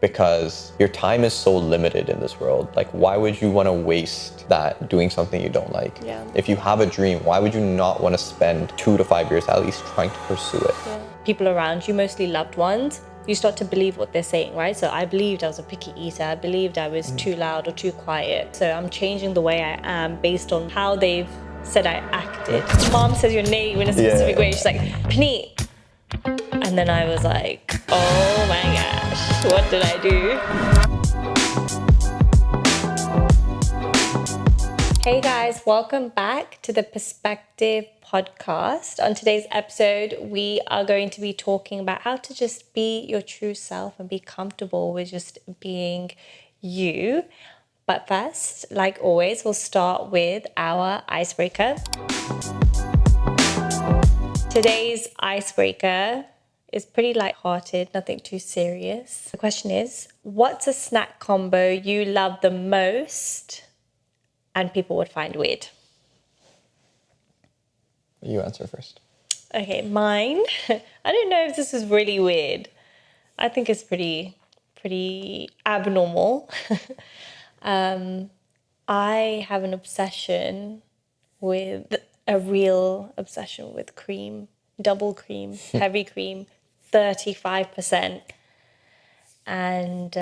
because your time is so limited in this world. Like, why would you want to waste that doing something you don't like? Yeah. If you have a dream, why would you not want to spend 2 to 5 years at least trying to pursue it? Yeah. People around you, mostly loved ones, you start to believe what they're saying, right? So I believed I was a picky eater. I believed I was too loud or too quiet. So I'm changing the way I am based on how they've said I acted. Mom says your name in a specific way. She's like, Paneet. And then I was like, oh my gosh, what did I do? Hey guys, welcome back to the Perspectiv podcast. On today's episode, we are going to be talking about how to just be your true self and be comfortable with just being you. But first, like always, we'll start with our icebreaker. Today's icebreaker is pretty lighthearted, nothing too serious. The question is, what's a snack combo you love the most and people would find weird? You answer first. Okay, mine. I don't know if this is really weird. I think it's pretty abnormal. I have an obsession with cream, double cream, heavy cream, 35%. And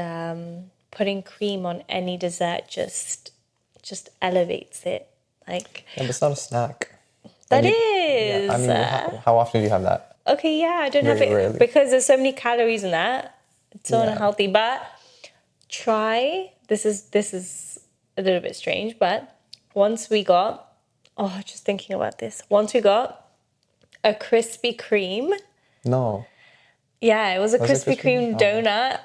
putting cream on any dessert just elevates it. Like, Yeah, but it's not a snack. that is. Yeah, I mean, how often do you have that? Okay, yeah, I don't have Very it rarely. because there's so many calories in that. It's so Yeah. unhealthy. But try. This is a little bit strange, but once we got a Krispy Kreme. No. Yeah, it was a Was it Krispy Krispy Kreme Kreme? donut.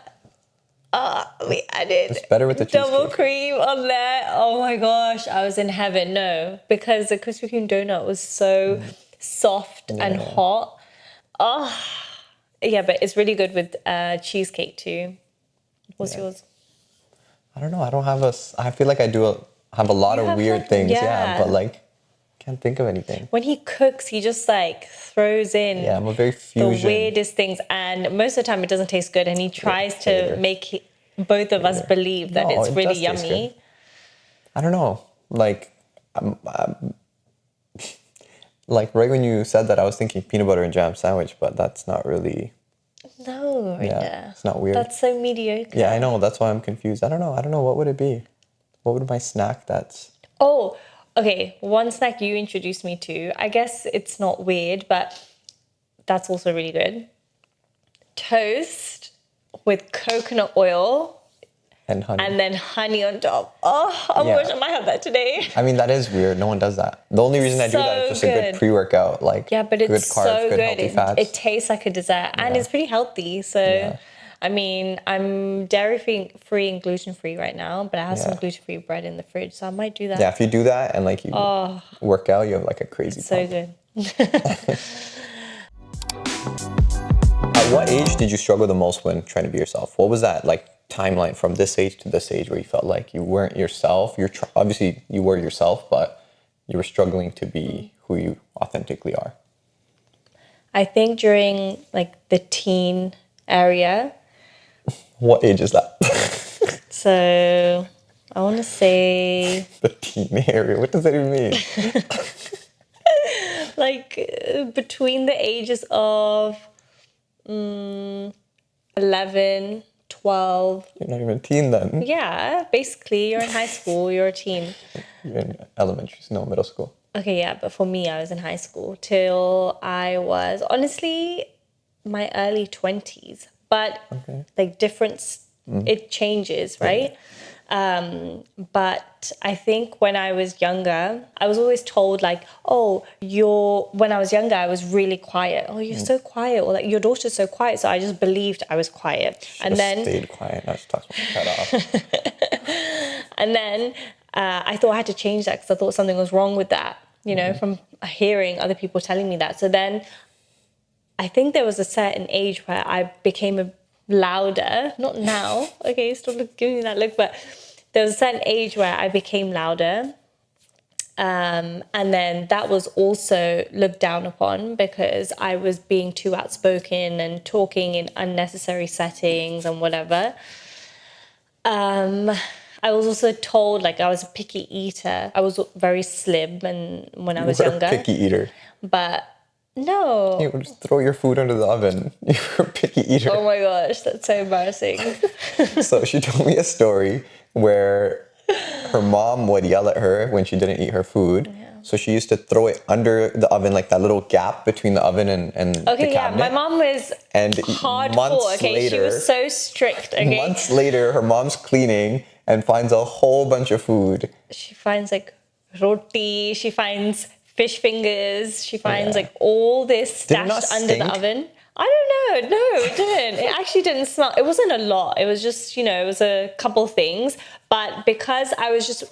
We added It's better with the double cheesecake. cream on there. Oh my gosh, I was in heaven. No, because the Krispy Kreme donut was so soft and hot. Oh, yeah, but it's really good with cheesecake too. What's yours? I don't know. I don't have I feel like I have a lot You of have weird like- things. yeah. Yeah, but like, can't think of anything. When he cooks, he just like throws in Yeah, I'm a very the fusion. weirdest things, and most of the time it doesn't taste good. And he tries to Hater. make both of us believe that No, it's it really does taste yummy. good. I don't know. Like right when you said that, I was thinking peanut butter and jam sandwich, but that's not really. No, Yeah, it's not weird. That's so mediocre. Yeah, I know. That's why I'm confused. I don't know. What would it be? What would my snack that's... Oh, okay. One snack you introduced me to. I guess it's not weird, but that's also really good. Toast with coconut oil and honey. and then honey on top. Oh my Yeah. gosh, I might have that today. I mean, that is weird. No one does that. The only reason I do that is just a good. good pre-workout, like Yeah, but it's good carbs, so good good. healthy fats. It tastes like a dessert and it's pretty healthy. So, Yeah. I mean, I'm dairy-free and gluten-free right now, but I have some gluten-free bread in the fridge, so I might do that. Yeah, if you do that and like you work out, you have like a crazy So pump. good. At what age did you struggle the most when trying to be yourself? What was that like timeline from this age to this age where you felt like you weren't yourself? Obviously you were yourself, but you were struggling to be who you authentically are. I think during like the teen area. What age is that? So I want to say The teen area. What does that even mean? like between the ages of 11, 12. You're not even a teen then. Yeah, basically you're in high school, you're a teen. You're in elementary, no, middle school. Okay, yeah, but for me, I was in high school till I was honestly my early 20s. But like it changes, right? But I think when I was younger, I was always told like, when I was younger, I was really quiet. Oh, you're so quiet. Or like, your daughter's so quiet. So I just believed I was quiet. Should've stayed quiet, not just talked my head off. And then I thought I had to change that because I thought something was wrong with that, from hearing other people telling me that. So then I think there was a certain age where I became louder. Not now. Okay, stop giving me that look. But there was a certain age where I became louder. And then that was also looked down upon because I was being too outspoken and talking in unnecessary settings and whatever. I was also told like I was a picky eater. I was very slim and when I was You were a younger. picky eater. But no. You would just throw your food under the oven. You were a picky eater. Oh my gosh, that's so embarrassing. So she told me a story where her mom would yell at her when she didn't eat her food. Yeah. So she used to throw it under the oven, like that little gap between the oven and the Okay, yeah, cabinet. my mom was And hardcore. months Okay, later, she was so strict. Okay, months later, her mom's cleaning and finds a whole bunch of food. she finds like roti, she finds fish fingers, she finds Yeah. like all this Did it not stashed under the stink? oven. I don't know. No, it didn't. It actually didn't smell. It wasn't a lot. It was just, it was a couple things. But because I was just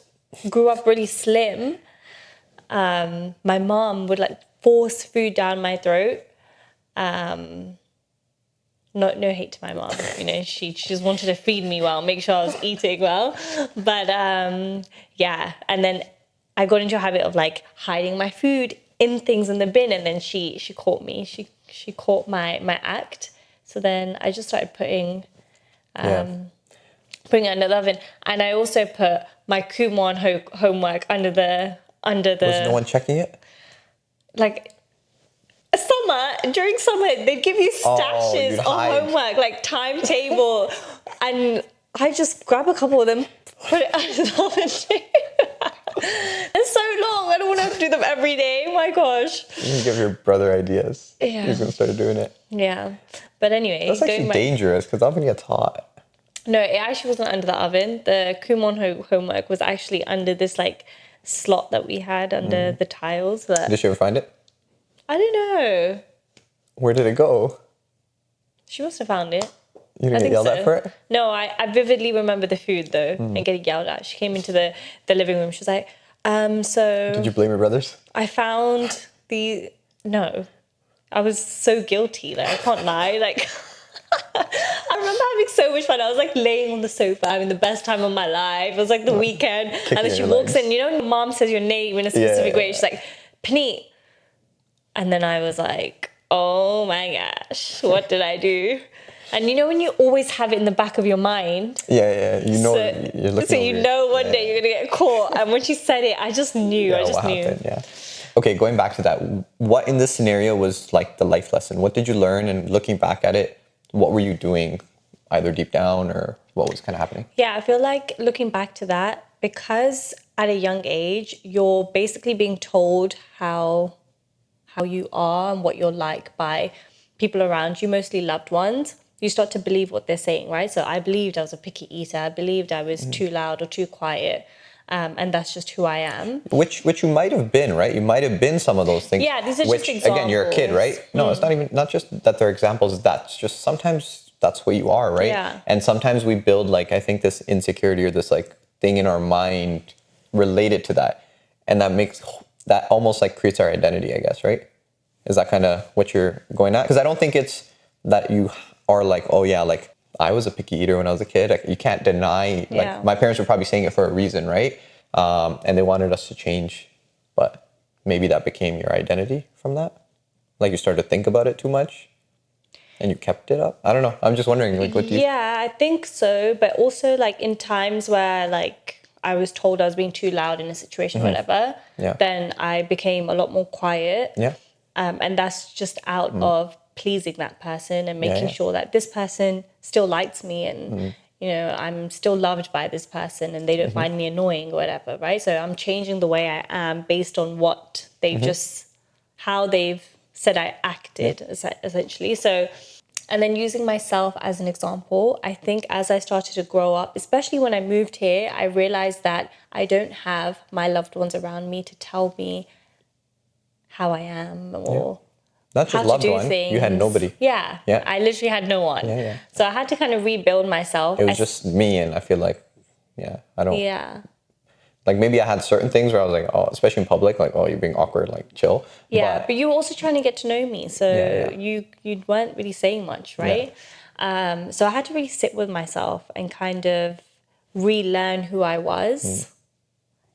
grew up really slim, my mom would like force food down my throat. No hate to my mom, she just wanted to feed me well, make sure I was eating well. But yeah, and then I got into a habit of like hiding my food in things in the bin, and then she caught me. She caught my act. So then I just started putting it under the oven, and I also put my Kumon homework under the Was no one checking it? like. During summer, they'd give you stashes you'd of hide. homework, like timetable, and I just grab a couple of them, put it under the oven. It's so long. I don't want to have to do them every day. Oh my gosh. You give your brother ideas. Yeah. He's gonna start doing it. Yeah, but anyway, That's actually dangerous because the oven gets hot. No, it actually wasn't under the oven. The Kumon homework was actually under this like slot that we had under the tiles. That Did she ever find it? I don't know. Where did it go? She must have found it. You didn't get yelled at for it? No, I vividly remember the food though and getting yelled at. She came into the living room. She was like, so Did you blame your brothers? I found no. I was so guilty. Like I can't lie. Like I remember having so much fun. I was like laying on the sofa having the best time of my life. It was like the weekend. And then she your walks legs. in, your mom says your name in a specific way. She's like, Paneet. And then I was like, oh my gosh, what did I do? And when you always have it in the back of your mind. Yeah. You know, you're looking So over one day you're going to get caught. And when she said it, I just knew. I just knew. Happened, yeah. Okay, going back to that, what in this scenario was like the life lesson? What did you learn? And looking back at it, what were you doing either deep down or what was kind of happening? Yeah, I feel like looking back to that, because at a young age, you're basically being told how you are and what you're like by people around you, mostly loved ones. You start to believe what they're saying, right? So I believed I was a picky eater. I believed I was too loud or too quiet. And that's just who I am. Which you might have been, right? You might have been some of those things. Yeah, these are just examples. Again, you're a kid, right? No, it's not just that they're examples. That's just sometimes that's what you are, right? Yeah. And sometimes we build like, I think this insecurity or this like thing in our mind related to that. And that almost like creates our identity, I guess, right? Is that kind of what you're going at? Because I don't think it's that you are like, oh yeah, like I was a picky eater when I was a kid. Like, you can't deny, like my parents were probably saying it for a reason, right? And they wanted us to change, but maybe that became your identity from that. Like you started to think about it too much and you kept it up. I don't know. I'm just wondering, like, what do you... Yeah, I think so. But also like in times where like I was told I was being too loud in a situation or whatever, then I became a lot more quiet. Yeah. And that's just out of pleasing that person and making sure that this person still likes me and, I'm still loved by this person and they don't find me annoying or whatever, right? So I'm changing the way I am based on what they've how they've said I acted, essentially. So, and then using myself as an example, I think as I started to grow up, especially when I moved here, I realized that I don't have my loved ones around me to tell me how I am or not just how loved to do one. things. You had nobody. Yeah. I literally had no one. Yeah. So I had to kind of rebuild myself. It was just me, and I feel like, I don't... Yeah. Like maybe I had certain things where I was like, oh, especially in public, like, oh, you're being awkward, like chill. Yeah, but you were also trying to get to know me. So you weren't really saying much, right? Yeah. So I had to really sit with myself and kind of relearn who I was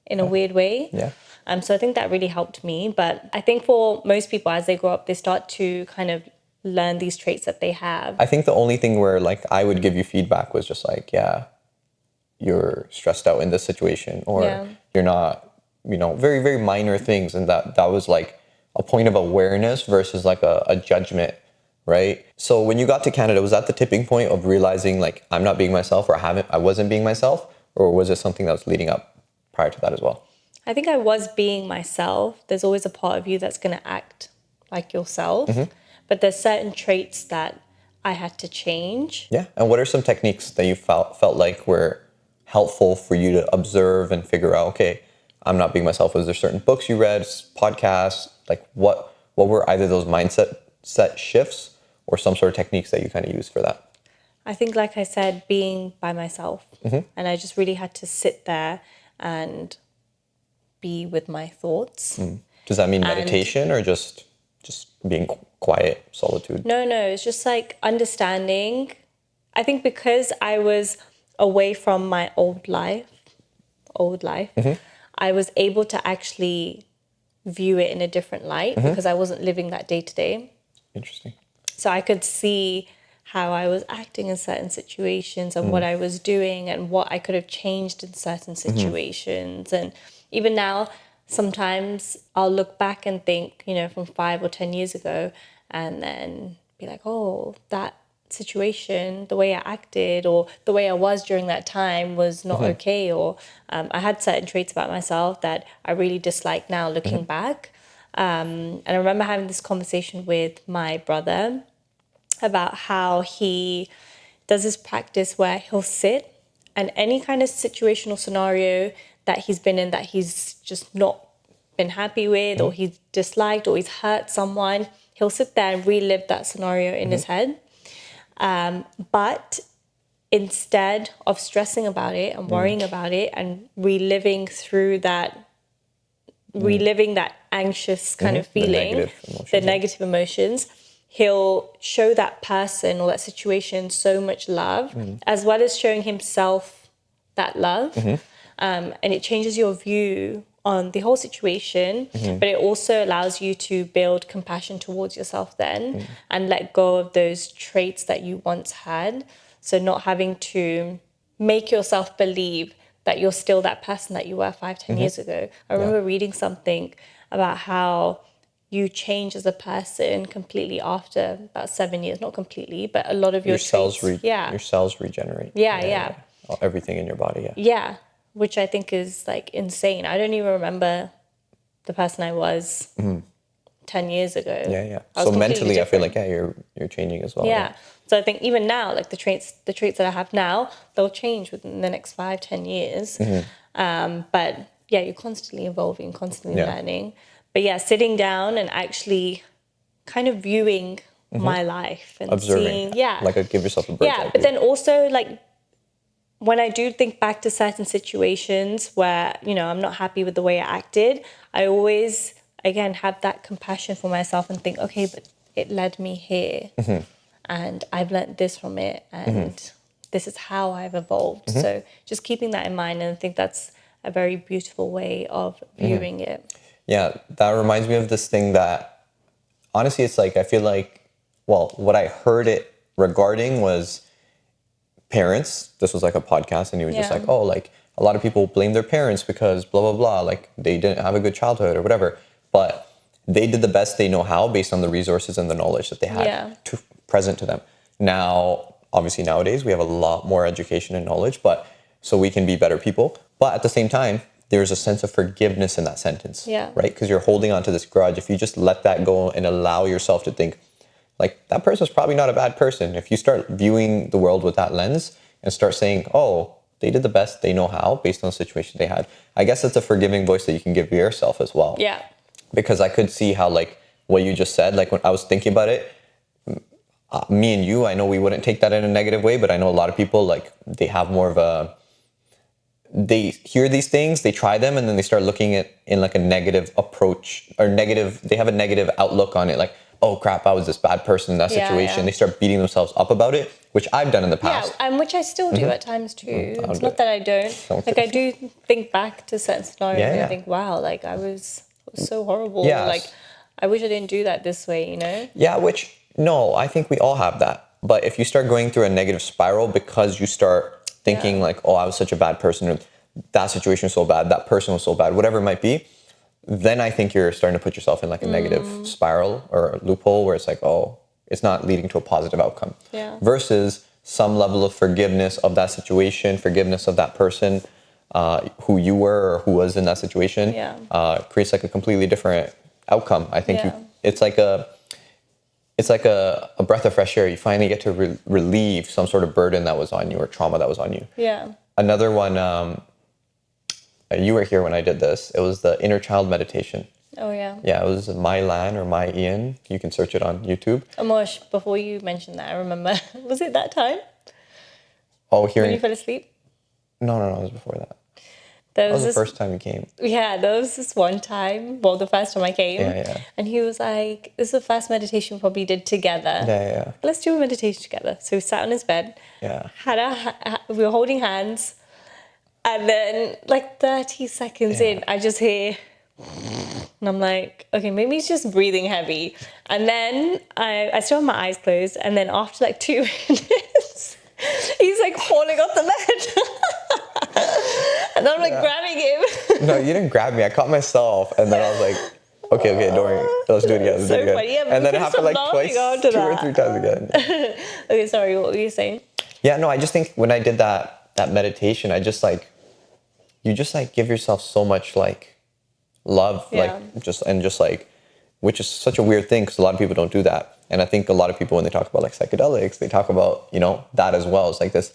in a weird way. Yeah. So I think that really helped me. But I think for most people, as they grow up, they start to kind of learn these traits that they have. I think the only thing where like I would give you feedback was just like, you're stressed out in this situation, or Yeah. you're not, very, very minor things. And that was like a point of awareness versus like a judgment, right? So when you got to Canada, was that the tipping point of realizing like I'm not being myself, or I wasn't being myself, or was it something that was leading up prior to that as well? I think I was being myself. There's always a part of you that's going to act like yourself, but there's certain traits that I had to change. Yeah. And what are some techniques that you felt like were helpful for you to observe and figure out, okay, I'm not being myself? Was there certain books you read, podcasts? Like what were either those set shifts or some sort of techniques that you kind of use for that? I think, like I said, being by myself. And I just really had to sit there and be with my thoughts. Does that mean And meditation or just being quiet, solitude? no, it's just like understanding. I think because I was away from my old life, I was able to actually view it in a different light because I wasn't living that day to day. Interesting. So I could see how I was acting in certain situations and what I was doing and what I could have changed in certain situations. And even now, sometimes I'll look back and think, from 5 or 10 years ago, and then be like, oh, that situation, the way I acted or the way I was during that time was not okay. Or I had certain traits about myself that I really dislike now looking back. And I remember having this conversation with my brother about how he does this practice where he'll sit and any kind of situational scenario that he's been in that he's just not been happy with or he's disliked or he's hurt someone, he'll sit there and relive that scenario in his head. But instead of stressing about it and worrying about it and reliving that anxious kind of feeling, the negative emotions, he'll show that person or that situation so much love, as well as showing himself that love. And it changes your view on the whole situation, but it also allows you to build compassion towards yourself then and let go of those traits that you once had. So not having to make yourself believe that you're still that person that you were 5-10 years ago. I remember reading something about how you change as a person completely after about 7 years, not completely, but a lot of your cells traits, your cells regenerate. Yeah. Everything in your body. Yeah, which I think is like insane. I don't even remember the person I was 10 years ago. Yeah. I was So mentally, completely I feel like different. you're changing as well. Yeah. So I think even now, like the traits that I have now, they'll change within the next 5-10 years. But yeah, you're constantly evolving, constantly learning. But yeah, sitting down and actually kind of viewing my life and Observing. seeing, Like give yourself a bird's eye but view. then also like when I do think back to certain situations where, I'm not happy with the way I acted, I always, again, have that compassion for myself and think, okay, but it led me here. And I've learned this from it. And this is how I've evolved. So just keeping that in mind, and I think that's a very beautiful way of viewing it. Yeah, that reminds me of this thing that, honestly, it's like, I feel like, well, what I heard it regarding was parents. This was like a podcast, and he was just like, oh, like a lot of people blame their parents because blah, blah, blah, like they didn't have a good childhood or whatever. But they did the best they know how based on the resources and the knowledge that they had present to them. Now, obviously nowadays we have a lot more education and knowledge, but so we can be better people. But at the same time, there's a sense of forgiveness in that sentence, right? Because you're holding on to this grudge. If you just let that go and allow yourself to think, like, that person's probably not a bad person. If you start viewing the world with that lens and start saying, oh, they did the best they know how based on the situation they had, I guess it's a forgiving voice that you can give yourself as well. Yeah. Because I could see how, like, what you just said, like, when I was thinking about it, me and you, I know we wouldn't take that in a negative way, but I know a lot of people, like, they have more of a, they hear these things, they try them, and then they start looking at in like a negative approach or negative, they have a negative outlook on it. Like, oh crap, I was this bad person in that situation. They start beating themselves up about it, which I've done in the past. Yeah, and which I still do at times too. It's not that I don't. Like, I do think back to certain scenarios and I think, wow, like I was so horrible. Like, I wish I didn't do that this way, you know? Yeah, which, no, I think we all have that. But if you start going through a negative spiral because you start thinking like, oh, I was such a bad person, or that situation was so bad, that person was so bad, whatever it might be, then I think you're starting to put yourself in like a negative spiral or a loophole where it's like, oh, it's not leading to a positive outcome. Yeah. Versus some level of forgiveness of that situation, forgiveness of that person, who you were or who was in that situation, creates like a completely different outcome. I think it's like a breath of fresh air. You finally get to relieve some sort of burden that was on you or trauma that was on you. Yeah. Another one, you were here when I did this. It was the inner child meditation. Oh, yeah. Yeah, it was My Lan or My Ian. You can search it on YouTube. Amosh, before you mentioned that, I remember, was it that time Oh, when you fell asleep? No, it was before that. That was the first time you came. Yeah, there was this one time, well, the first time I came. Yeah. And he was like, this is the first meditation we probably did together. Yeah. Let's do a meditation together. So we sat on his bed. Yeah. We were holding hands. And then like 30 seconds in, I just hear, and I'm like, okay, maybe he's just breathing heavy. And then I still have my eyes closed. And then after like 2 minutes, he's like falling off the bed. And I'm like grabbing him. No, you didn't grab me. I caught myself. And then I was like, okay, don't worry. Let's do it again. Let's do it again. Funny. Yeah, and then it happened like twice, 2 or 3 times again. Okay, sorry, what were you saying? Yeah, no, I just think when I did that meditation, I just like, you just like give yourself so much like love, like just like, which is such a weird thing because a lot of people don't do that. And I think a lot of people, when they talk about like psychedelics, they talk about, that as well. It's like this,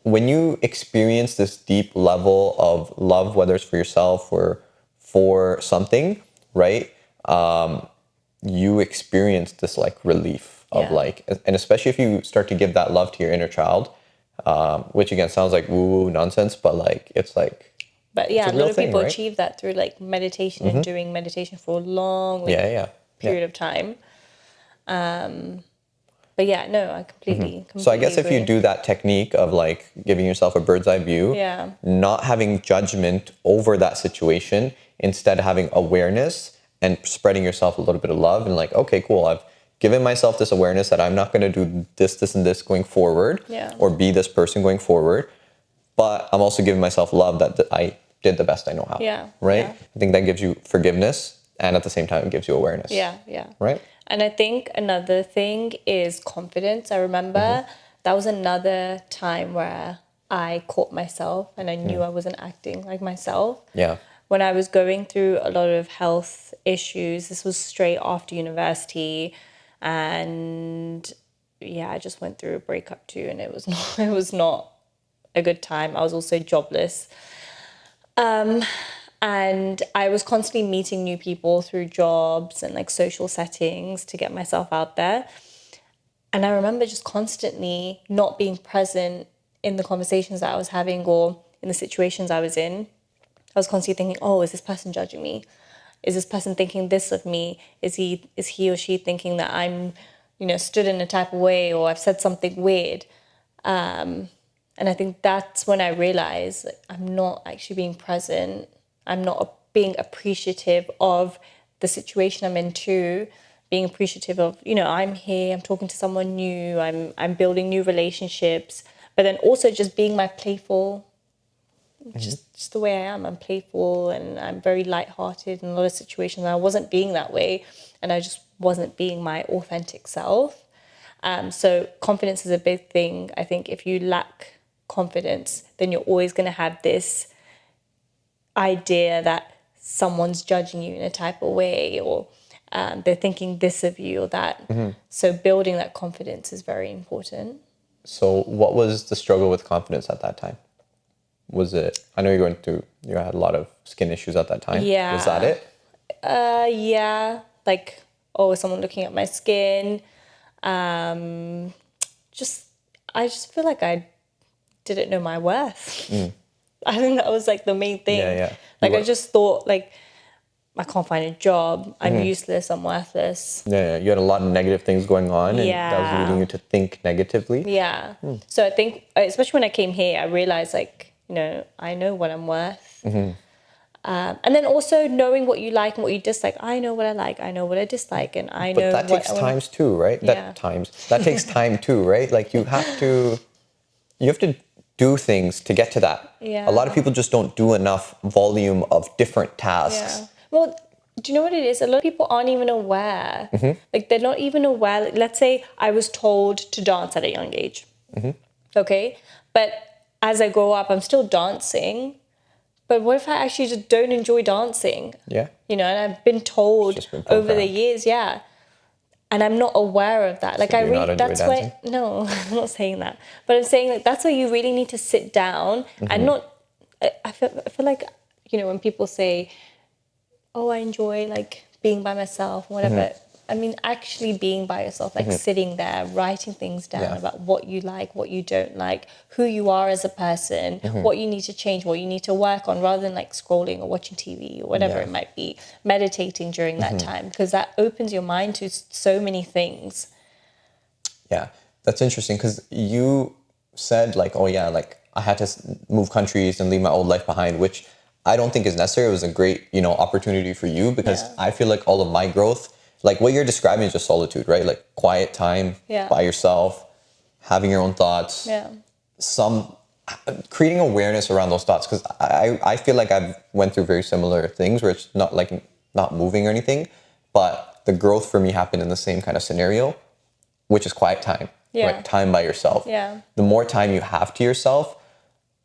when you experience this deep level of love, whether it's for yourself or for something, right? You experience this like relief of like, and especially if you start to give that love to your inner child, which again sounds like woo-woo nonsense, but like it's like, but yeah, a lot of people achieve that through like meditation and doing meditation for a long period of time. But yeah, no, I completely so I guess agree. if you do that technique of like giving yourself a bird's eye view, not having judgment over that situation, instead having awareness and spreading yourself a little bit of love and like, okay, cool, I've given myself this awareness that I'm not going to do this, and this going forward, or be this person going forward, but I'm also giving myself love that I did the best I know how. Right? I think that gives you forgiveness, and at the same time, it gives you awareness. Right? And I think another thing is confidence. I remember that was another time where I caught myself and I knew I wasn't acting like myself. When I was going through a lot of health issues, this was straight after university. And I just went through a breakup too, and it was not a good time. I was also jobless. And I was constantly meeting new people through jobs and like social settings to get myself out there. And I remember just constantly not being present in the conversations that I was having or in the situations I was in. I was constantly thinking, oh, is this person judging me? Is this person thinking this of me? Is he or she thinking that I'm, stood in a type of way or I've said something weird? And I think that's when I realized I'm not actually being present. I'm not being appreciative of the situation I'm in too, being appreciative of, I'm here, I'm talking to someone new, I'm building new relationships, but then also just being my playful, just the way I am. I'm playful and I'm very lighthearted in a lot of situations. I wasn't being that way and I just wasn't being my authentic self. So confidence is a big thing. I think if you lack confidence, then you're always going to have this idea that someone's judging you in a type of way or they're thinking this of you or that. So building that confidence is very important. So what was the struggle with confidence at that time? Was it, I know you had a lot of skin issues at that time. Yeah. Was that it? Like, oh, is someone looking at my skin? I just feel like I didn't know my worth. I think that was like the main thing. Like I just thought like, I can't find a job. I'm useless. I'm worthless. You had a lot of negative things going on and that was leading you to think negatively. So I think, especially when I came here, I realized like, I know what I'm worth. And then also knowing what you like and what you dislike. I know what I like. I know what I dislike. And I know But that takes times too, right? That takes time too, right? Like you have to do things to get to that. Yeah. A lot of people just don't do enough volume of different tasks. Yeah. Well, do you know what it is? A lot of people aren't even aware. Like they're not even aware. Like, let's say I was told to dance at a young age. Okay. But as I grow up, I'm still dancing. But what if I actually just don't enjoy dancing? Yeah. You know, and I've been told Just been over the programmed. years, yeah. And I'm not aware of that. Like So I do you not really, enjoy that's dancing? why, no, I'm not saying that. But I'm saying like that's why you really need to sit down and not, I feel like, you know, when people say, oh, I enjoy like being by myself, whatever. I mean, actually being by yourself, like sitting there, writing things down Yeah. about what you like, what you don't like, who you are as a person, what you need to change, what you need to work on, rather than like scrolling or watching TV or whatever Yeah. it might be, meditating during that time, because that opens your mind to so many things. Yeah, that's interesting because you said like, oh yeah, like I had to move countries and leave my old life behind, which I don't think is necessary. It was a great, opportunity for you because Yeah. I feel like all of my growth, like what you're describing is just solitude, right? Like quiet time Yeah. by yourself, having your own thoughts, Yeah. some creating awareness around those thoughts because I feel like I've went through very similar things where it's not like not moving or anything, but the growth for me happened in the same kind of scenario, which is quiet time, Yeah. right? Time by yourself. Yeah. The more time you have to yourself,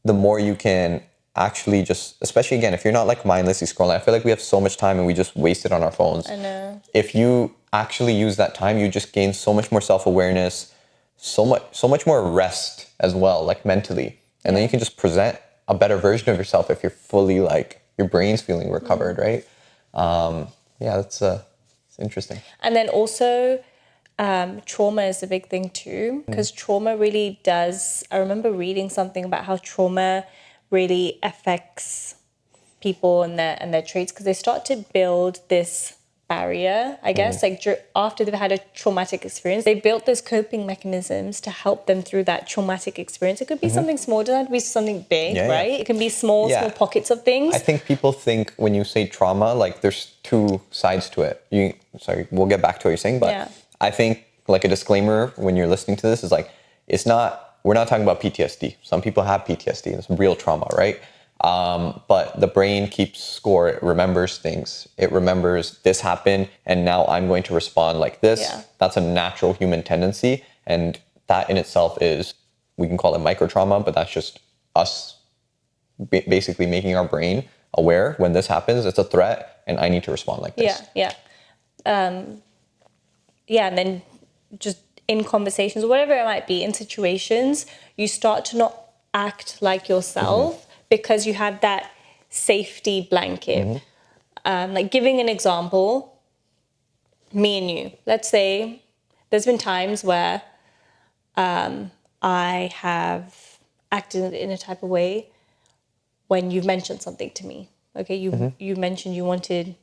the more you can actually just, especially again, if you're not like mindlessly scrolling, I feel like we have so much time and we just waste it on our phones. I know. If you actually use that time, you just gain so much more self-awareness, so much more rest as well, like mentally. And then you can just present a better version of yourself if you're fully like, your brain's feeling recovered, right? Yeah, it's interesting. And then also, trauma is a big thing too, because trauma really does. I remember reading something about how trauma really affects people and their traits, because they start to build this barrier, I guess, like after they've had a traumatic experience, they built those coping mechanisms to help them through that traumatic experience. It could be something small, it doesn't have to be something big, Yeah, yeah. right? It can be small pockets of things. I think people think when you say trauma, like there's two sides to it. Sorry, we'll get back to what you're saying, but Yeah. I think like a disclaimer when you're listening to this is like, we're not talking about PTSD. Some people have PTSD, it's real trauma, right? But the brain keeps score, it remembers things. It remembers this happened and now I'm going to respond like this. Yeah. That's a natural human tendency. And that in itself is, we can call it micro trauma, but that's just us basically making our brain aware when this happens, it's a threat and I need to respond like this. Yeah. And then just in conversations, whatever it might be, in situations, you start to not act like yourself because you have that safety blanket. Like giving an example, me and you, let's say there's been times where I have acted in a type of way when you've mentioned something to me. Okay, you mentioned you wanted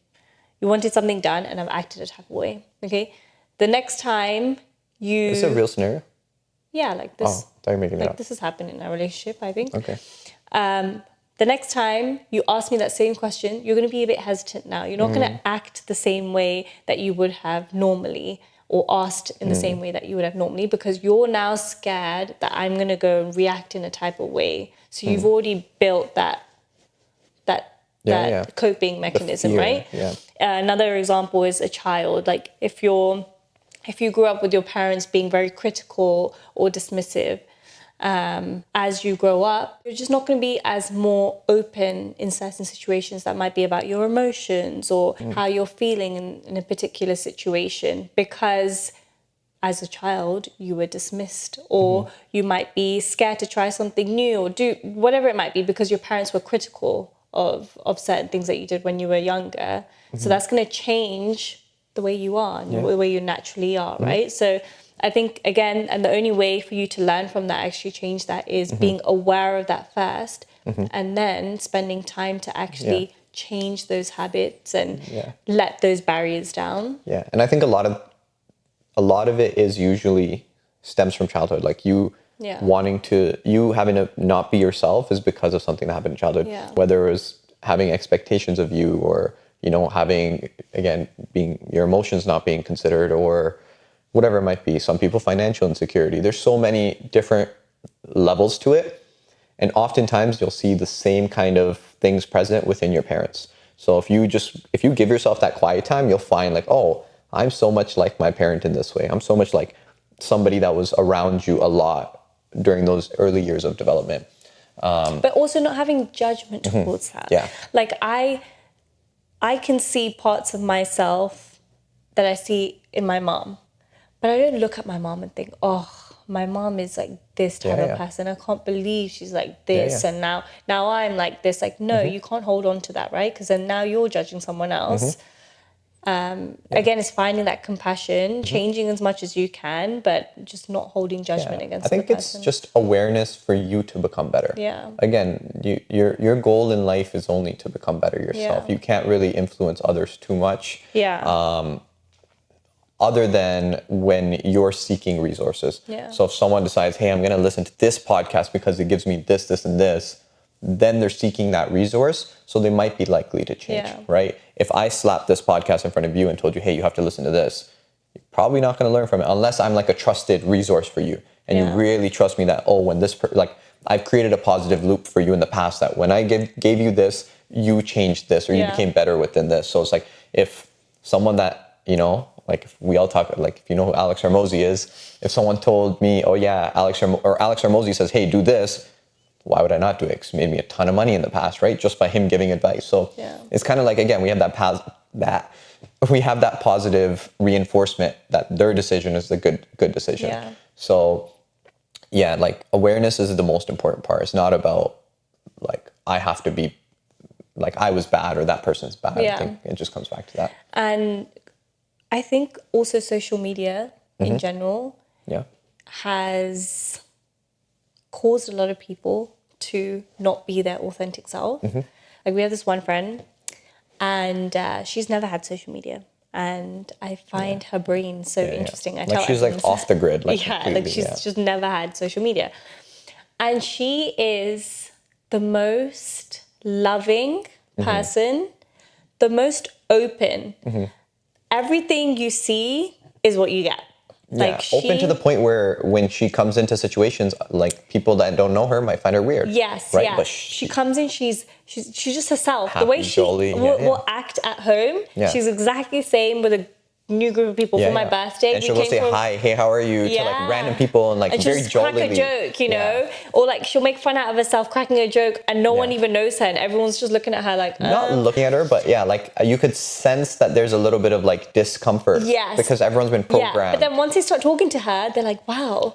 something done and I've acted a type of way. Okay, the next time Is this a real scenario? yeah, like this. Oh, I thought you were making that like up. this has happened in our relationship, I think. Okay. The next time you ask me that same question, you're going to be a bit hesitant now. You're not going to act the same way that you would have normally, or asked in the same way that you would have normally, because you're now scared that I'm going to go and react in a type of way. So you've already built that coping mechanism, fear, right? yeah. Another example is a child. Like if you grew up with your parents being very critical or dismissive, as you grow up, you're just not going to be as more open in certain situations that might be about your emotions or how you're feeling in a particular situation, because as a child you were dismissed, or you might be scared to try something new or do whatever it might be because your parents were critical of certain things that you did when you were younger. So that's going to change the way you are and the way you naturally are, right? So I think, again, and the only way for you to learn from that, actually change that, is being aware of that first, and then spending time to actually change those habits and let those barriers down. Yeah. And I think a lot of it is usually stems from childhood. Like you having to not be yourself is because of something that happened in childhood. Yeah. Whether it was having expectations of you, or, having, again, being your emotions not being considered, or whatever it might be. Some people, financial insecurity. There's so many different levels to it. And oftentimes you'll see the same kind of things present within your parents. So if you give yourself that quiet time, you'll find like, oh, I'm so much like my parent in this way. I'm so much like somebody that was around you a lot during those early years of development. But also not having judgment towards that. Yeah. Like I can see parts of myself that I see in my mom, but I don't look at my mom and think, oh, my mom is like this type of person. I can't believe she's like this. And now I'm like this. Like, no, you can't hold on to that, right? Because then now you're judging someone else. Again, it's finding that compassion, changing as much as you can, but just not holding judgment against the person. I think it's just awareness for you to become better. Yeah. Again, your goal in life is only to become better yourself. Yeah. You can't really influence others too much. Yeah. Other than when you're seeking resources. Yeah. So if someone decides, hey, I'm going to listen to this podcast because it gives me this, this, and this, then they're seeking that resource. So they might be likely to change, right? If I slapped this podcast in front of you and told you, hey, you have to listen to this, you're probably not going to learn from it unless I'm like a trusted resource for you. And you really trust me that, oh, when I've created a positive loop for you in the past that when I gave you this, you changed this or you became better within this. So it's like if someone that, like if we all talk, like if you know who Alex Hormozy is, if someone told me, oh yeah, Alex Hormozy says, hey, do this, why would I not do it? Because he made me a ton of money in the past, right? Just by him giving advice. So it's kind of like, again, we have that positive reinforcement that their decision is the good decision. Yeah. So yeah, like awareness is the most important part. It's not about like, I have to be like, I was bad or that person's bad. I think it just comes back to that. And I think also social media in general has caused a lot of people to not be their authentic self. Like we have this one friend and she's never had social media. And I find her brain so interesting. I tell she's like off the grid. Like she's just never had social media. And she is the most loving person, the most open. Everything you see is what you get. Like open to the point where when she comes into situations, like people that don't know her might find her weird. Yes, right? yeah. But she comes in, she's just herself. Happy, the way she jolly, will act at home, she's exactly the same with a new group of people for my birthday. And she'll go say hi, hey, how are you, to like random people and like and very jollily. Crack a joke, you know? Or like she'll make fun out of herself cracking a joke and no one even knows her and everyone's just looking at her like... Not looking at her, but like you could sense that there's a little bit of like discomfort. Yes. Because everyone's been programmed. Yeah. But then once they start talking to her, they're like, wow.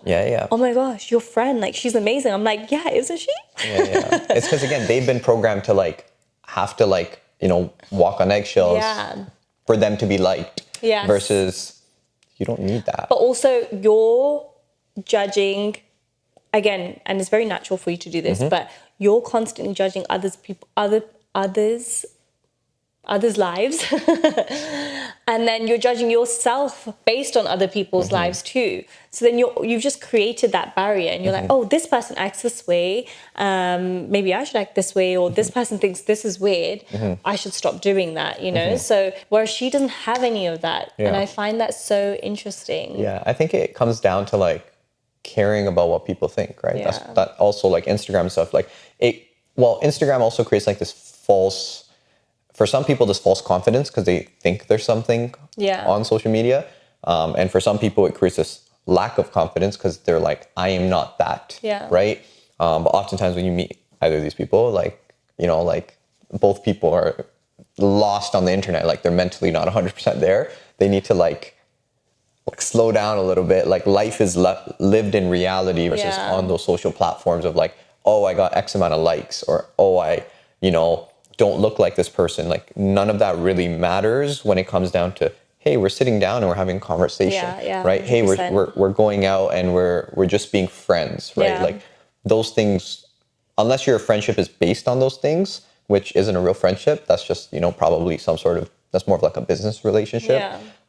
Oh my gosh, your friend, like she's amazing. I'm like, yeah, isn't she? It's because again, they've been programmed to like, have to like, walk on eggshells for them to be liked. Versus... you don't need that. But also you're judging, again, and it's very natural for you to do this, but you're constantly judging others' lives. And then you're judging yourself based on other people's lives too. So then you've just created that barrier and you're like, oh, this person acts this way. Maybe I should act this way, or this person thinks this is weird. I should stop doing that, So whereas she doesn't have any of that. And I find that so interesting. Yeah, I think it comes down to like caring about what people think, right? That also like Instagram stuff, like Instagram also creates like this false, for some people, this false confidence because they think there's something on social media. And for some people, it creates this lack of confidence because they're like, I am not that, right? But oftentimes when you meet either of these people, like, like both people are lost on the internet, like they're mentally not 100% there. They need to like slow down a little bit. Like life is lived in reality versus on those social platforms of like, oh, I got X amount of likes, or, oh, I, don't look like this person. Like none of that really matters when it comes down to, hey, we're sitting down and we're having conversation, right? 100%. Hey, we're going out and we're just being friends, right? Like those things, unless your friendship is based on those things, which isn't a real friendship, that's just, probably some sort of, that's more of like a business relationship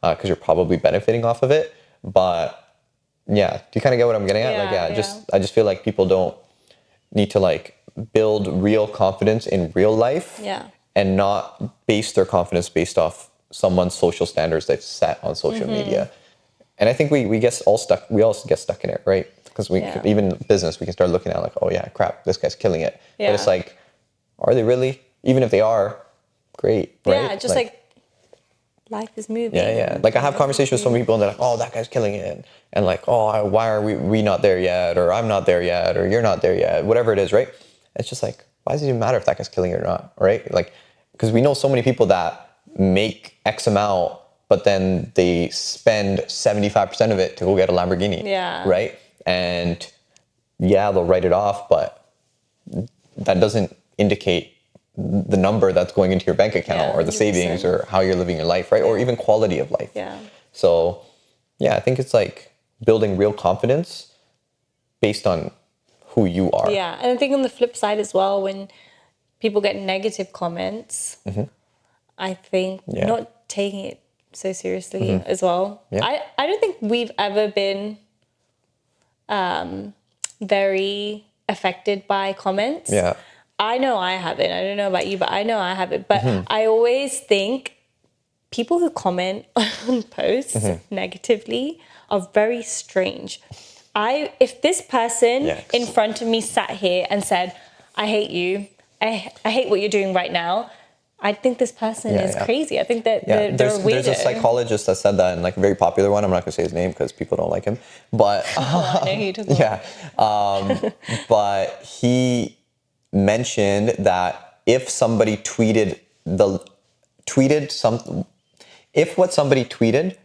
because you're probably benefiting off of it. But yeah, do you kind of get what I'm getting at? I just feel like people don't need to like build real confidence in real life and not base their confidence based off someone's social standards they've set on social media. And I think we all get stuck in it, right? because we Yeah. even business, we can start looking at like, oh yeah, crap, this guy's killing it. Yeah. But it's like, are they really? Even if they are, great, right? Yeah, just like life is moving. Yeah. Like I have conversations with some people and they're like, oh, that guy's killing it. And like, oh, why are we not there yet? Or I'm not there yet, or you're not there yet, whatever it is, right? It's just like, why does it even matter if that guy's killing it or not, right? Like, because we know so many people that make X amount, but then they spend 75% of it to go get a Lamborghini, Yeah. right? And yeah, they'll write it off, but that doesn't indicate the number that's going into your bank account Yeah, or the savings 100%. or how you're living your life, right? Or even quality of life. Yeah. So yeah, I think it's like building real confidence based on who you are. Yeah. And I think on the flip side as well, when people get negative comments, I think Yeah. not taking it so seriously as well. Yeah. I don't think we've ever been very affected by comments. Yeah. I know I haven't. I don't know about you, but I know I haven't. But I always think people who comment on posts negatively are very strange. If this person Yes. in front of me sat here and said, I hate you, I hate what you're doing right now, I think this person is crazy. I think that they're a weirdo. There's a psychologist that said that, and like a very popular one. I'm not gonna say his name because people don't like him, but Oh, I know who you're talking about. yeah. But he mentioned that if somebody if what somebody tweeted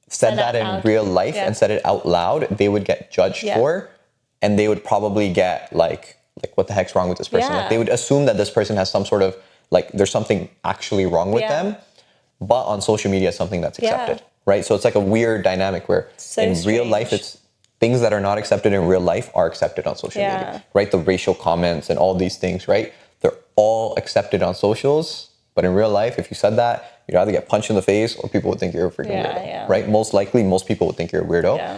said that in out real loud. life Yeah. and said it out loud, they would get judged Yeah. for, and they would probably get like what the heck's wrong with this person? Yeah. Like they would assume that this person has some sort of like there's something actually wrong with Yeah. them, but on social media it's something that's accepted, Yeah. right? So it's like a weird dynamic where So in real life strange. it's things that are not accepted in real life are accepted on social Yeah. media, right? The racial comments and all these things, right? They're all accepted on socials, but in real life, if you said that, you'd either get punched in the face or people would think you're a freaking Yeah, weirdo, yeah. right? Most likely, most people would think you're a weirdo. Yeah.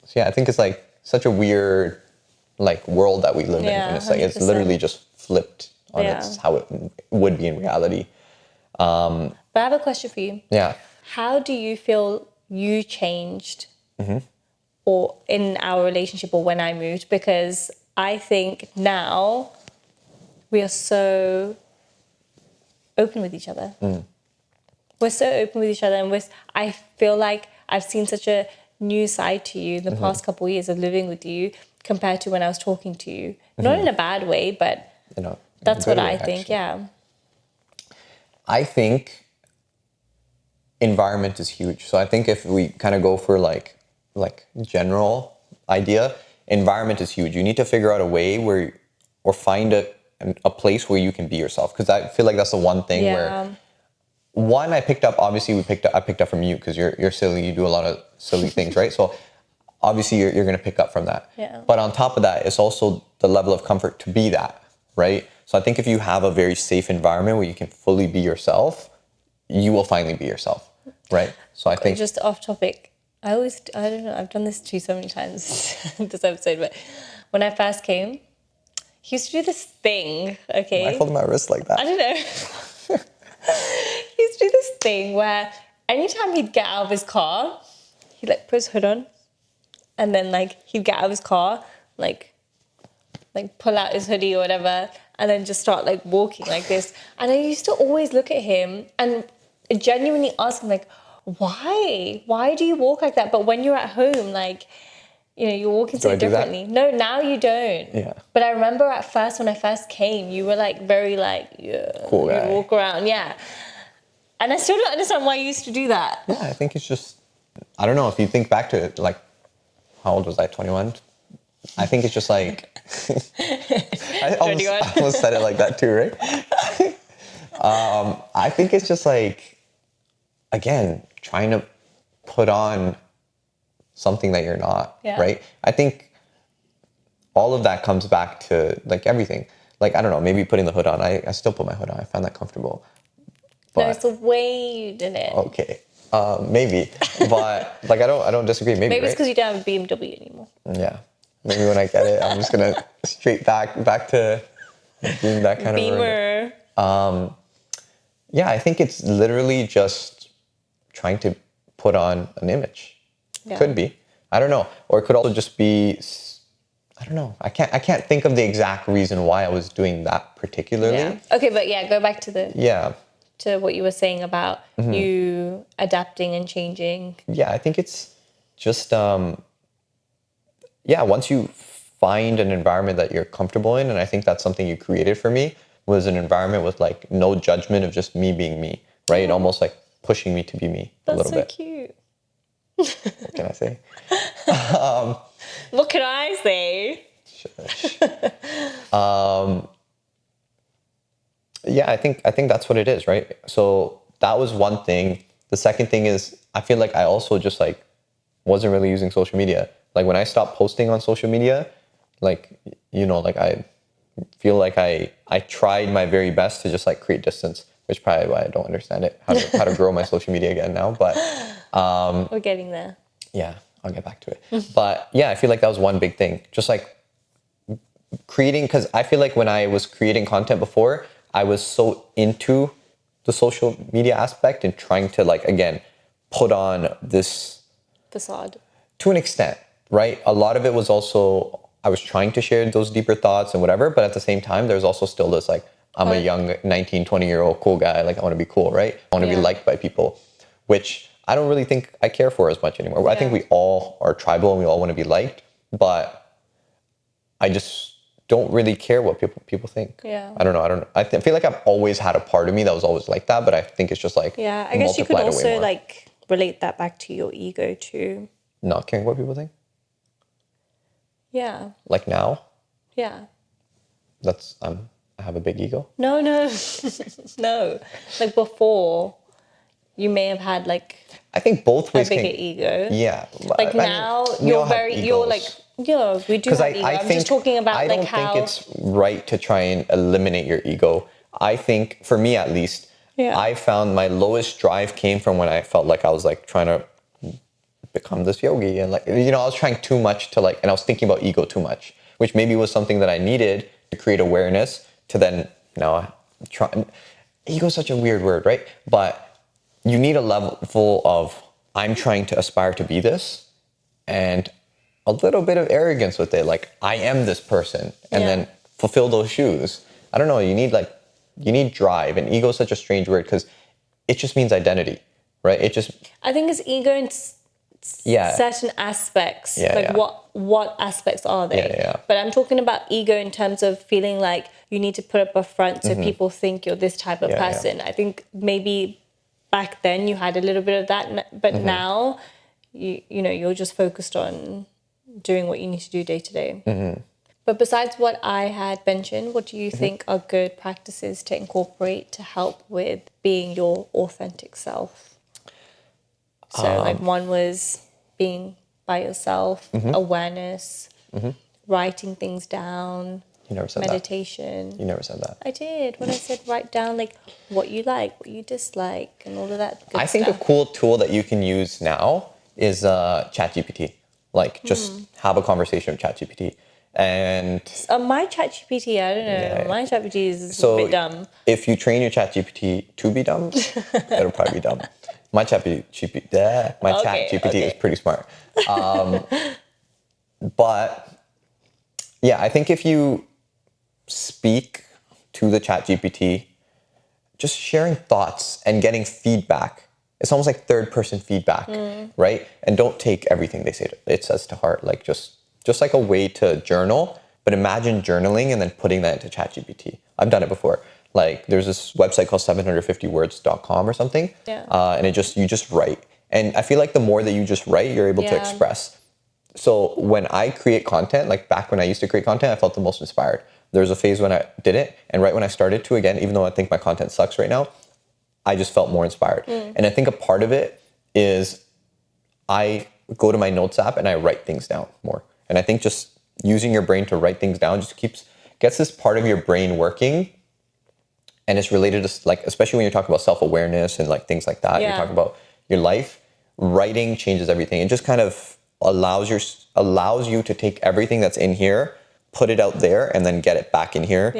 So yeah, I think it's like such a weird like world that we live in. Yeah, And it's like, it's 100%. literally just flipped on Yeah. its how it would be in reality. But I have a question for you. Yeah. How do you feel you changed Mm-hmm. or in our relationship or when I moved? Because I think now we are so open with each other. We're so open with each other, and I feel like I've seen such a new side to you in the past couple of years of living with you compared to when I was talking to you. Not in a bad way, but You know, that's good what way, I think. actually. Yeah. I think environment is huge. So I think if we kind of go for like general idea, environment is huge. You need to figure out a way where, or find a place where you can be yourself. Because I feel like that's the one thing where, one, I picked up from you because you're silly. You do a lot of silly things, right? So obviously you're going to pick up from that. Yeah. But on top of that, it's also the level of comfort to be that, right? So I think if you have a very safe environment where you can fully be yourself, you will finally be yourself, right? So I think Just off topic, I don't know, I've done this to you so many times this episode, but when I first came, he used to do this thing, okay? I hold my wrist like that. I don't know. He used to do this thing where anytime he'd get out of his car, he'd like put his hood on, and then like he'd get out of his car, like pull out his hoodie or whatever, and then just start like walking like this. And I used to always look at him and genuinely ask him like, why do you walk like that? But when you're at home, like, you know, you're walking so I do that? differently. No, now you don't. Yeah. But I remember at first when I first came, you were like very like, yeah, Cool you'd guy. walk around, yeah. And I still don't understand why you used to do that. Yeah, I think it's just, I don't know, if you think back to it, like, how old was I, 21? I think it's just like, I almost said it like that too, right? I think it's just like, again, trying to put on something that you're not, Yeah. right? I think all of that comes back to like everything. Like, I don't know, maybe putting the hood on. I still put my hood on. I find that comfortable. No, But, it's the way you did it. okay. Maybe. But like, I don't disagree. Maybe, Maybe it's right? because you don't have a BMW anymore. Yeah. Maybe when I get it, I'm just gonna straight back to being that kind of Beamer. Yeah, I think it's literally just trying to put on an image. Yeah. Could be. I don't know. Or it could also just be, I don't know. I can't think of the exact reason why I was doing that particularly. Yeah. Okay, but yeah, go back to Yeah. to what you were saying about you adapting and changing. Yeah, I think it's just yeah, once you find an environment that you're comfortable in, and I think that's something you created for me, was an environment with like no judgment of just me being me, right? Almost like pushing me to be me a That's little so bit. cute. What can I say? What can I say? Shush. Yeah, I think that's what it is, right? So that was one thing. The second thing is I feel like I also just like wasn't really using social media. Like when I stopped posting on social media, like like I feel like I tried my very best to just like create distance, which probably why I don't understand it, how to grow my social media again now. But We're getting there. yeah, I'll get back to it. But yeah, I feel like that was one big thing. Just like creating, because I feel like when I was creating content before, I was so into the social media aspect and trying to like again put on this Facade. to an extent, right? A lot of it was also I was trying to share those deeper thoughts and whatever, but at the same time, there's also still this like I'm a young 19, 20-year-old cool guy. Like I want to be cool, right? I want to be Yeah. liked by people, which I don't really think I care for as much anymore. I think Yeah. we all are tribal and we all want to be liked, but I just don't really care what people think. Yeah. I don't know. I feel like I've always had a part of me that was always like that, but I think it's just like Yeah, I guess you could multiplied way also more. like relate that back to your ego too. Not caring what people think. Yeah. Like now, Yeah. that's I have a big ego. No, no. No. Like before, you may have had like I think both a ways bigger can. ego. Yeah. Like now you're very you're like we do have ego. I'm just talking about I like don't how think it's right to try and eliminate your ego. I think for me at least, Yeah. I found my lowest drive came from when I felt like I was like trying to become this yogi and like I was trying too much to like and I was thinking about ego too much, which maybe was something that I needed to create awareness to then now try. Ego is such a weird word, right? But you need a level of I'm trying to aspire to be this and a little bit of arrogance with it. Like I am this person and then fulfill those shoes. I don't know. You need drive, and ego is such a strange word because it just means identity, right? It just, I think it's ego in certain aspects. Like what aspects are they? Yeah. But I'm talking about ego in terms of feeling like you need to put up a front so people think you're this type of person. I think maybe back then you had a little bit of that, but now you're just focused on doing what you need to do day to day. But besides what I had mentioned, what do you think are good practices to incorporate to help with being your authentic self? So like one was being by yourself, awareness, writing things down, you never said meditation. that. You never said that. I did. When I said write down like what you like, what you dislike, and all of that good I think stuff. a cool tool that you can use now is ChatGPT. Like just have a conversation with ChatGPT. And My ChatGPT, I don't know. Yeah. My ChatGPT is so a bit dumb. if you train your ChatGPT to be dumb, it'll probably be dumb. My ChatGPT is pretty smart. But yeah, I think if you speak to the ChatGPT, just sharing thoughts and getting feedback, it's almost like third person feedback, right? And don't take everything it says to heart. Like just like a way to journal, but imagine journaling and then putting that into ChatGPT. I've done it before. Like there's this website called 750words.com or something. Yeah. And you just write. And I feel like the more that you just write, you're able to express. So when I create content, like back when I used to create content, I felt the most inspired. There was a phase when I did it, and right when I started to again, even though I think my content sucks right now, I just felt more inspired. And I think a part of it is I go to my notes app and I write things down more. And I think just using your brain to write things down just gets this part of your brain working. And it's related to like, especially when you're talking about self-awareness and like things like that, you're talking about your life, writing changes everything. It just kind of allows you to take everything that's in here, put it out there, and then get it back in here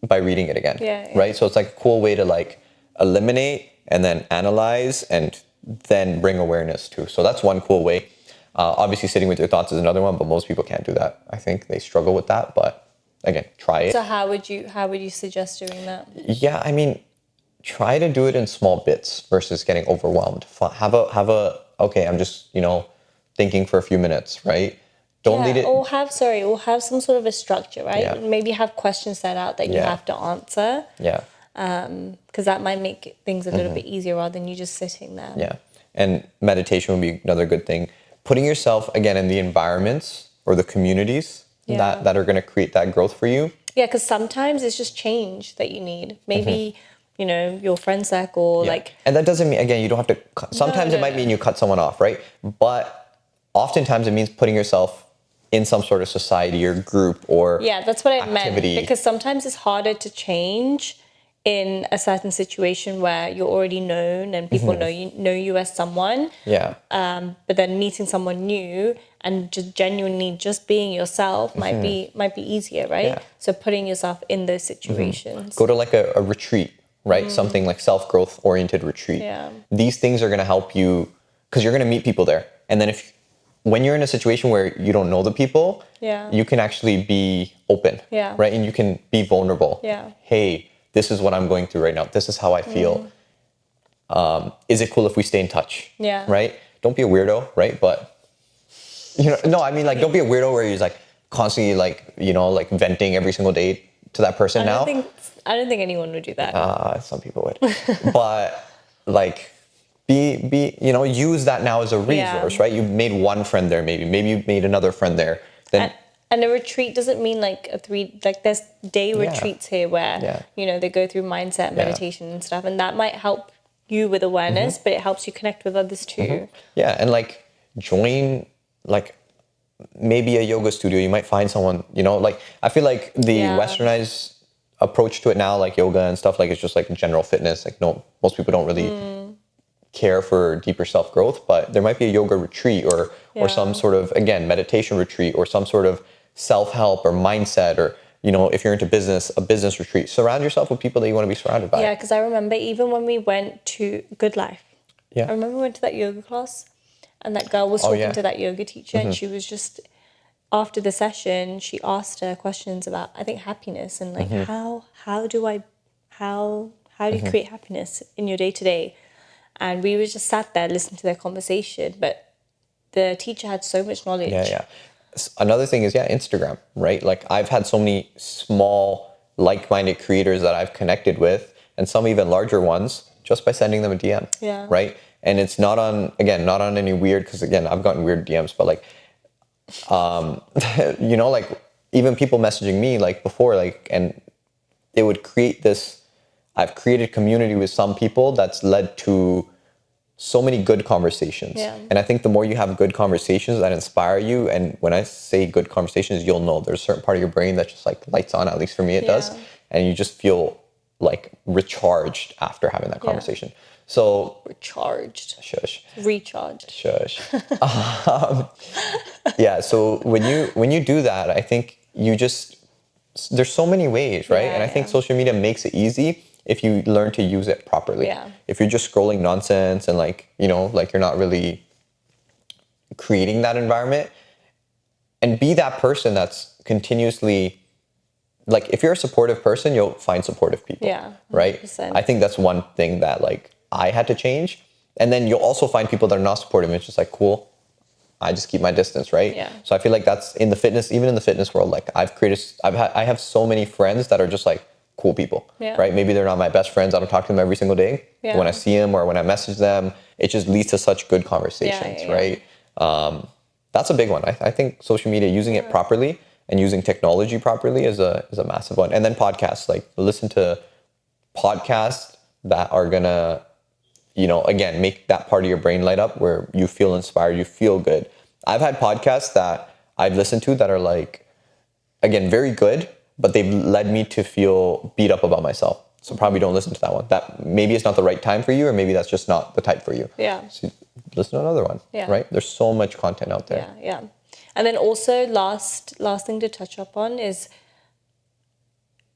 by reading it again. Right? So it's like a cool way to like eliminate and then analyze and then bring awareness to. So that's one cool way. Obviously, sitting with your thoughts is another one, but most people can't do that. I think they struggle with that, but again, try it. So how would you suggest doing that? Yeah, I mean, try to do it in small bits versus getting overwhelmed. Have a okay, I'm just, thinking for a few minutes, right? Don't lead it. Or have some sort of a structure, right? Yeah. Maybe have questions set out that you Yeah. have to answer, Yeah. because that might make things a little bit easier rather than you just sitting there. Yeah. And meditation would be another good thing. Putting yourself again in the environments or the communities Yeah. that are going to create that growth for you. Yeah, because sometimes it's just change that you need. Maybe, your friend circle, Yeah. like, And that doesn't mean, again, you don't have to sometimes it might mean you cut someone off, right? But oftentimes it means putting yourself in some sort of society or group or yeah, that's what I activity. meant. Because sometimes it's harder to change in a certain situation where you're already known and people know you as someone. Yeah. But then meeting someone new and just genuinely just being yourself might be easier, right? Yeah. So putting yourself in those situations. Go to like a retreat, right? Something like self-growth oriented retreat. Yeah. These things are going to help you because you're going to meet people there. And then when you're in a situation where you don't know the people, Yeah. you can actually be open, Yeah. right? And you can be vulnerable. Yeah. Hey, this is what I'm going through right now. This is how I feel. Is it cool if we stay in touch? Yeah. Right? Don't be a weirdo, right? But, no, I mean, like, don't be a weirdo where you're like constantly like, like venting every single day to that person now. I don't think anyone would do that. Some people would. But like, use that now as a resource, right? You made one friend there, maybe you made another friend there. Then And a retreat doesn't mean like there's day retreats here where, they go through mindset, meditation and stuff. And that might help you with awareness, but it helps you connect with others too. Yeah, and like join like maybe a yoga studio. You might find someone, like I feel like the westernized approach to it now, like yoga and stuff, like it's just like general fitness. Like most people don't really care for deeper self-growth, but there might be a yoga retreat or some sort of, again, meditation retreat or some sort of self-help or mindset or, if you're into business, a business retreat. Surround yourself with people that you want to be surrounded by. Yeah, because I remember even when we went to Good Life, I Yeah. remember we went to that yoga class and that girl was talking to that yoga teacher and she was just, after the session, she asked her questions about, I think, happiness and like how do you create happiness in your day to day? And we were just sat there listening to their conversation, but the teacher had so much knowledge. Yeah. Another thing is, Instagram, right? Like I've had so many small like-minded creators that I've connected with and some even larger ones just by sending them a DM, right? And it's not on any weird, because again, I've gotten weird DMs, but like, like even people messaging me like before, like, and it would create this, I've created community with some people that's led to so many good conversations. Yeah. And I think the more you have good conversations that inspire you, and when I say good conversations, you'll know there's a certain part of your brain that just like lights on, at least for me it does. And you just feel like recharged after having that conversation. So recharged. Shush. Recharged. Shush. So when you do that, I think there's so many ways, right? And I think social media makes it easy if you learn to use it properly. Yeah. If you're just scrolling nonsense and like, like you're not really creating that environment, and be that person that's continuously, like if you're a supportive person, you'll find supportive people. Yeah. 100%. Right? I think that's one thing that like I had to change. And then you'll also find people that are not supportive. It's just like, cool, I just keep my distance, right? Yeah. So I feel like that's in the fitness, even in the fitness world, like I have so many friends that are just like cool people, right? Maybe they're not my best friends. I don't talk to them every single day. But when I see them or when I message them, it just leads to such good conversations, right? That's a big one. I think social media, using it properly and using technology properly is a massive one. And then podcasts, like listen to podcasts that are gonna, again, make that part of your brain light up where you feel inspired, you feel good. I've had podcasts that I've listened to that are like, again, very good, but they've led me to feel beat up about myself. So probably don't listen to that one. That maybe it's not the right time for you, or maybe that's just not the type for you. Yeah. So listen to another one, right? There's so much content out there. Yeah. And then also last thing to touch up on is,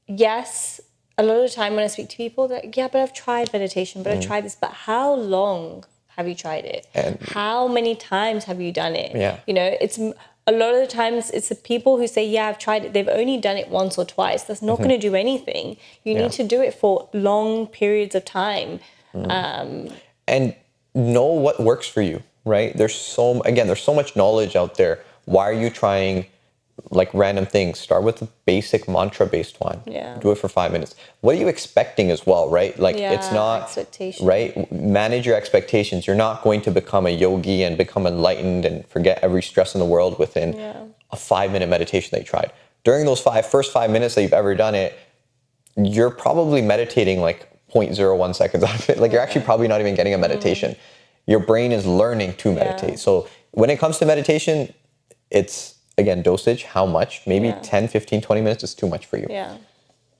yes, a lot of the time when I speak to people, they're like, yeah, but I've tried meditation, but I've tried this. But how long have you tried it? And How many times have you done it? Yeah. You know, it's a lot of the times it's the people who say, yeah, I've tried it. They've only done it once or twice. That's not going to do anything. You Yeah. need to do it for long periods of time. and know what works for you, right? There's so much knowledge out there. Why are you trying like random things? Start with a basic mantra based one. Yeah. Do it for 5 minutes. What are you expecting as well, right? Like it's Yeah, not expectation. right. Manage your expectations. You're not going to become a yogi and become enlightened and forget every stress in the world within a 5-minute meditation that you tried. During those first 5 minutes that you've ever done it, you're probably meditating like 0.01 seconds out of it. Like you're actually probably not even getting a meditation. Your brain is learning to meditate. So when it comes to meditation, it's again dosage, how much? Maybe 10, 15, 20 minutes is too much for you. Yeah.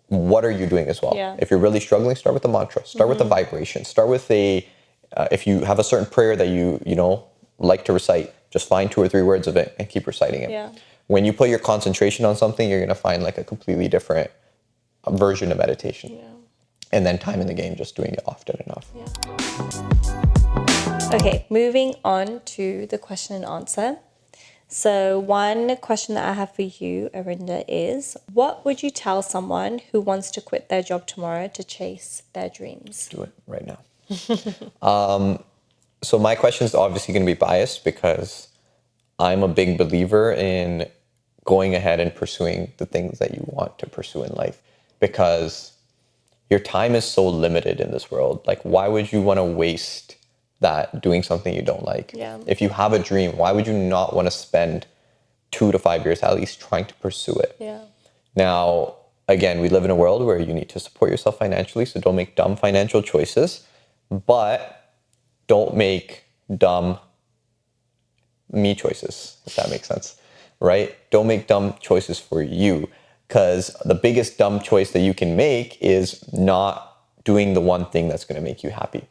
What are you doing as well? Yeah. If you're really struggling, start with the mantra. Start with the vibration. Start with if you have a certain prayer that you know like to recite, just find 2 or 3 words of it and keep reciting it. Yeah. When you put your concentration on something, you're gonna find like a completely different version of meditation. Yeah. And then time in the game, just doing it often enough. Okay, moving on to the question and answer. So one question that I have for you, Arinda, is what would you tell someone who wants to quit their job tomorrow to chase their dreams? Do it right now. So my question is obviously going to be biased because I'm a big believer in going ahead and pursuing the things that you want to pursue in life, because your time is so limited in this world. Like, why would you want to waste that doing something you don't like? Yeah. If you have a dream, why would you not want to spend 2 to 5 years at least trying to pursue it? Yeah. Now, again, we live in a world where you need to support yourself financially, so don't make dumb financial choices, but don't make dumb me choices, if that makes sense, right? Don't make dumb choices for you, because the biggest dumb choice that you can make is not doing the one thing that's going to make you happy.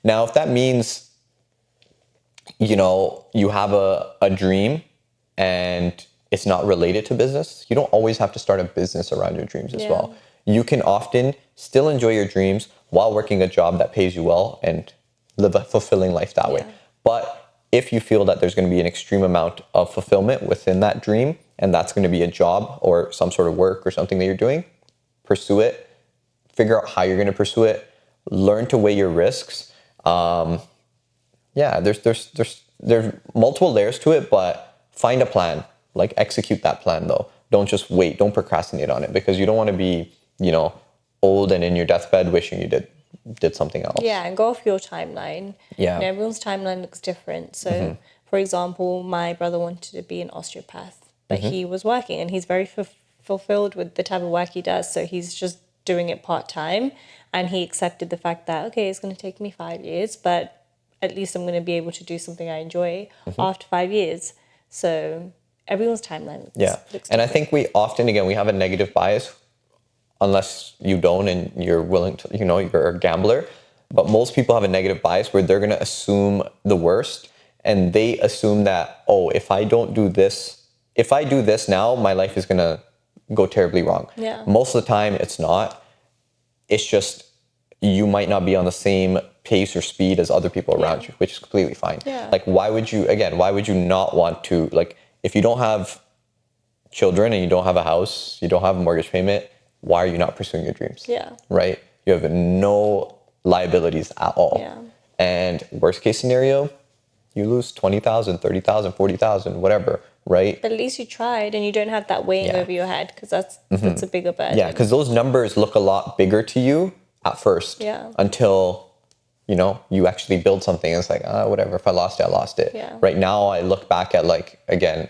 Now, if that means, you have a dream and it's not related to business, you don't always have to start a business around your dreams as well. You can often still enjoy your dreams while working a job that pays you well and live a fulfilling life that way. But if you feel that there's going to be an extreme amount of fulfillment within that dream, and that's going to be a job or some sort of work or something that you're doing, pursue it. Figure out how you're going to pursue it. Learn to weigh your risks. There's multiple layers to it, but find a plan. Like, execute that plan though. Don't just wait. Don't procrastinate on it, because you don't want to be, old and in your deathbed wishing you did something else. Yeah, and go off your timeline. Yeah. Everyone's timeline looks different. So, for example, my brother wanted to be an osteopath, but he was working and he's very fulfilled with the type of work he does. So he's just doing it part-time, and he accepted the fact that, okay, it's going to take me 5 years, but at least I'm going to be able to do something I enjoy after 5 years. So everyone's timeline looks different. And I think we often, again, we have a negative bias, unless you don't and you're willing to, you're a gambler. But most people have a negative bias where they're going to assume the worst, and they assume that, oh, if I do this now, my life is going to go terribly wrong. Yeah. Most of the time it's not. It's just you might not be on the same pace or speed as other people around you, which is completely fine. Yeah. Like, why would you not want to, like, if you don't have children and you don't have a house, you don't have a mortgage payment, why are you not pursuing your dreams? Yeah. Right? You have no liabilities at all. Yeah. And worst case scenario, you lose 20,000, 30,000, 40,000, whatever, right? But at least you tried, and you don't have that weighing over your head, because that's a bigger burden. Yeah, because those numbers look a lot bigger to you at first. Yeah. Until, you actually build something. And it's like, whatever, if I lost it, I lost it. Yeah. Right now, I look back at, like, again,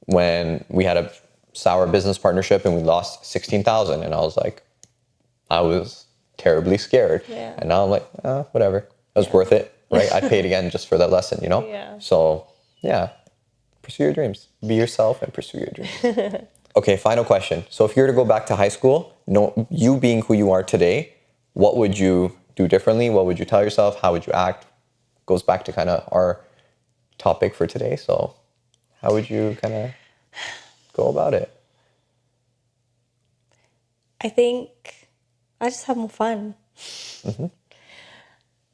when we had a sour business partnership and we lost 16,000, and I was terribly scared. Yeah. And now I'm like, whatever. It was worth it, right? I paid again just for that lesson, Yeah. So, yeah, pursue your dreams. Be yourself and pursue your dreams. Okay, final question. So if you were to go back to high school, you being who you are today, what would you do differently? What would you tell yourself? How would you act? Goes back to kind of our topic for today. So how would you kind of go about it? I think I just have more fun.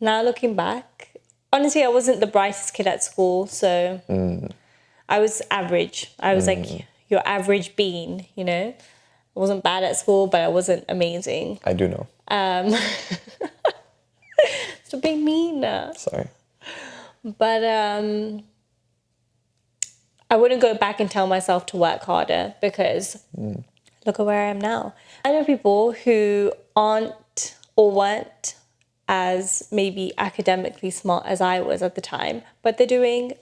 Now looking back, honestly, I wasn't the brightest kid at school, so I was average. I was like your average bean, you know. I wasn't bad at school, but I wasn't amazing. I do know. Stop being mean. Sorry. But I wouldn't go back and tell myself to work harder because look at where I am now. I know people who aren't or weren't as maybe academically smart as I was at the time, but they're doing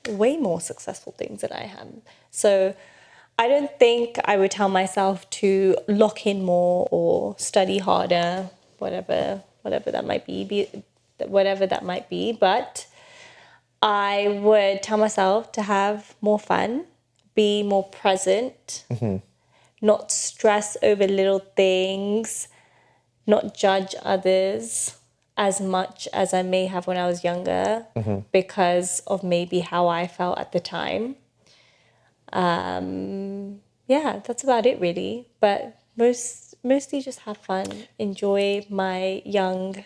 way more successful things than I am. So I don't think I would tell myself to lock in more or study harder, whatever that might be. But I would tell myself to have more fun, be more present, not stress over little things, not judge others as much as I may have when I was younger because of maybe how I felt at the time. Yeah, that's about it really. But mostly just have fun, enjoy my young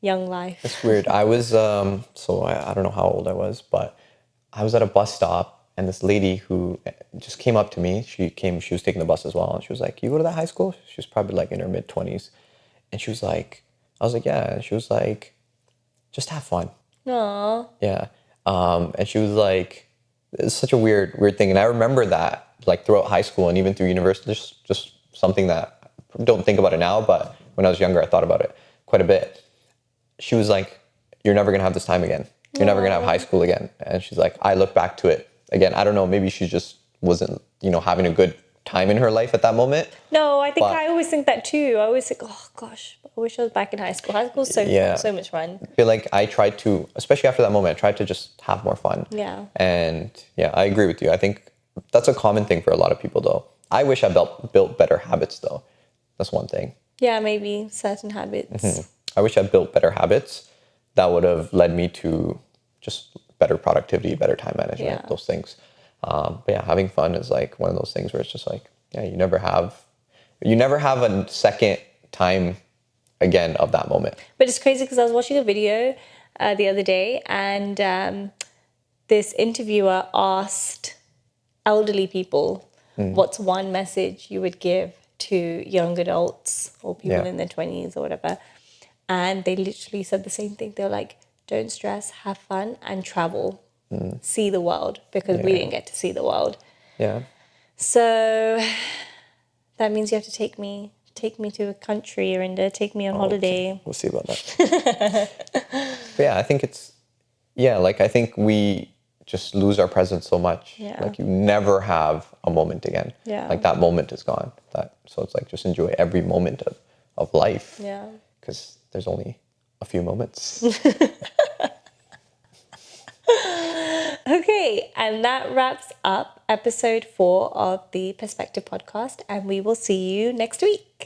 life. It's weird. I was so I don't know how old I was, but I was at a bus stop and this lady who just came up to me. She was taking the bus as well, and she was like, "You go to that high school?" She was probably like in her mid-20s, and she was like, I was like, "Yeah," and she was like, "Just have fun." Aww. Yeah. And she was like, it's such a weird thing. And I remember that like throughout high school and even through university, just something that I don't think about it now, but when I was younger, I thought about it quite a bit. She was like, "You're never going to have this time again. You're never going to have high school again." And she's like, I look back to it again. I don't know, maybe she just wasn't, having a good time in her life at that moment. No, I think But- I always think that too. I always think, oh gosh, I wish I was back in high school. High school's so fun, so much fun. I feel like I tried to, especially after that moment, I tried to just have more fun. Yeah. And yeah, I agree with you. I think that's a common thing for a lot of people though. I wish I built better habits though. That's one thing. Yeah, maybe certain habits. I wish I built better habits that would have led me to just better productivity, better time management, Yeah. those things. But yeah, having fun is like one of those things where it's just like, yeah, you never have a second time again of that moment. But it's crazy because I was watching a video the other day and this interviewer asked elderly people, what's one message you would give to young adults or people Yeah. in their 20s or whatever? And they literally said the same thing. They're like, don't stress, have fun and travel, see the world, because we didn't get to see the world. Yeah. So that means you have to take me to a country, Arinda, take me on holiday. Okay. We'll see about that. But yeah, I think we just lose our presence so much. Yeah. Like you never have a moment again. Yeah. Like that moment is gone. So it's like just enjoy every moment of life. Yeah. Because there's only a few moments. Okay, and that wraps up episode 4 of the Perspectiv podcast, and we will see you next week.